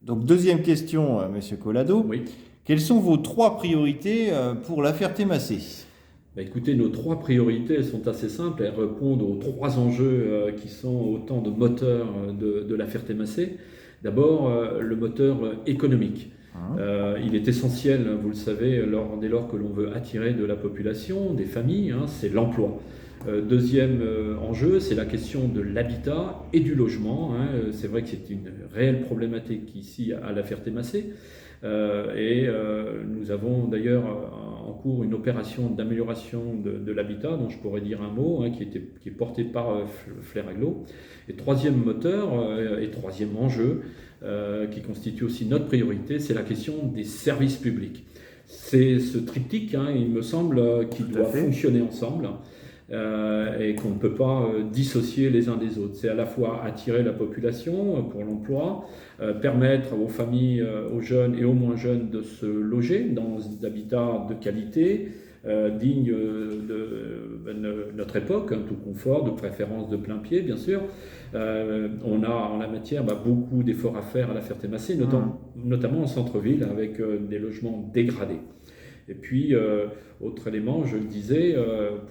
Donc, deuxième question, Monsieur Collado. Oui. Quelles sont vos trois priorités pour La Ferté-Macé? Écoutez, nos trois priorités, elles sont assez simples. Elles répondent aux trois enjeux qui sont autant de moteurs de La Ferté-Macé. D'abord, le moteur économique. Hein. Il est essentiel, vous le savez, dès lors que l'on veut attirer de la population, des familles, hein, c'est l'emploi. Deuxième enjeu, c'est la question de l'habitat et du logement, hein. C'est vrai que c'est une réelle problématique ici à La Ferté-Macé. Nous avons d'ailleurs en cours une opération d'amélioration de l'habitat dont je pourrais dire un mot, hein, qui est portée par Flair-Aglo. Et troisième moteur et troisième enjeu qui constitue aussi notre priorité, c'est la question des services publics. C'est ce triptyque, hein, il me semble, qui doit fonctionner ensemble. Et qu'on ne peut pas dissocier les uns des autres. C'est à la fois attirer la population pour l'emploi, permettre aux familles, aux jeunes et aux moins jeunes de se loger dans des habitats de qualité, dignes de notre époque, hein, tout confort, de préférence de plein pied, bien sûr. On a en la matière beaucoup d'efforts à faire à La Ferté-Macé, notamment en centre-ville, avec des logements dégradés. Et puis, autre élément, je le disais,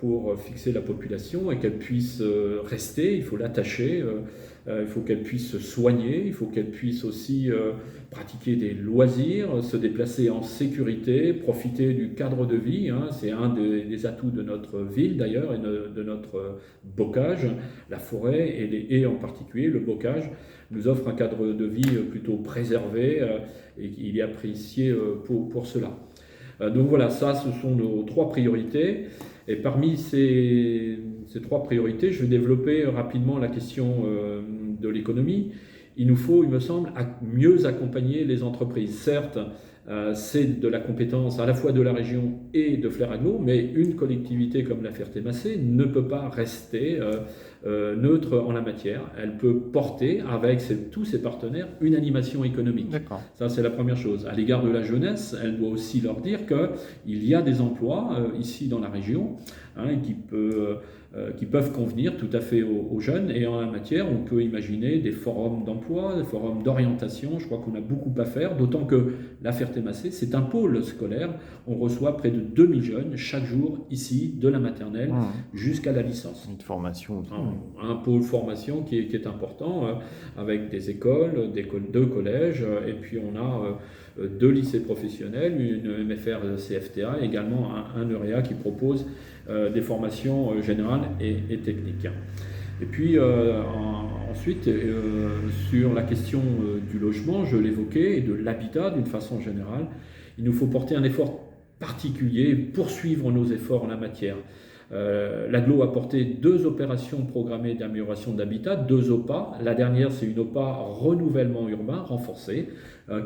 pour fixer la population et qu'elle puisse rester, il faut l'attacher, il faut qu'elle puisse se soigner, il faut qu'elle puisse aussi pratiquer des loisirs, se déplacer en sécurité, profiter du cadre de vie, hein. C'est un des atouts de notre ville d'ailleurs et de notre bocage. La forêt et les haies en particulier, le bocage, nous offre un cadre de vie plutôt préservé et il est apprécié pour cela. Donc voilà, ça, ce sont nos trois priorités. Et parmi ces trois priorités, je vais développer rapidement la question de l'économie. Il nous faut, il me semble, mieux accompagner les entreprises. Certes, c'est de la compétence à la fois de la région et de Flair-Aglo, mais une collectivité comme La Ferté-Macé ne peut pas rester neutre en la matière. Elle peut porter, avec tous ses partenaires, une animation économique. D'accord. Ça, c'est la première chose. À l'égard de la jeunesse, elle doit aussi leur dire qu'il y a des emplois ici dans la région, hein, qui peuvent convenir tout à fait aux jeunes. Et en la matière, on peut imaginer des forums d'emploi, des forums d'orientation. Je crois qu'on a beaucoup à faire, d'autant que La Ferté-Macé, c'est un pôle scolaire. On reçoit près de 2000 jeunes chaque jour ici, de la maternelle jusqu'à la licence. Une formation. Un pôle formation qui est important, avec des écoles, deux collèges, et puis on a deux lycées professionnels, une MFR CFTA, et également un EUREA qui propose des formations générales et techniques. Et puis ensuite, sur la question du logement, je l'évoquais, et de l'habitat d'une façon générale, il nous faut porter un effort particulier, poursuivre nos efforts en la matière. L'AGLO a porté 2 opérations programmées d'amélioration d'habitat, 2 OPA. La dernière, c'est une OPA renouvellement urbain renforcé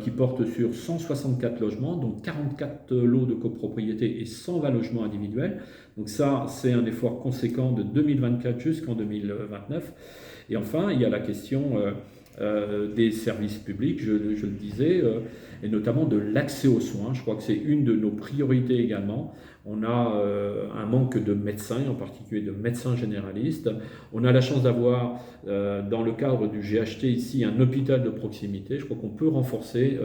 qui porte sur 164 logements, dont 44 lots de copropriété et 120 logements individuels. Donc ça, c'est un effort conséquent de 2024 jusqu'en 2029. Et enfin, il y a la question des services publics, je le disais, et notamment de l'accès aux soins. Je crois que c'est une de nos priorités également. On a un manque de médecins, en particulier de médecins généralistes. On a la chance d'avoir, dans le cadre du GHT ici, un hôpital de proximité. Je crois qu'on peut renforcer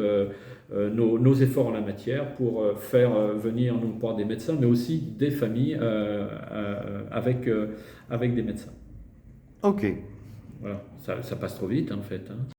nos efforts en la matière pour faire venir non pas des médecins, mais aussi des familles avec des médecins. Ok. Voilà, ça passe trop vite en fait, hein.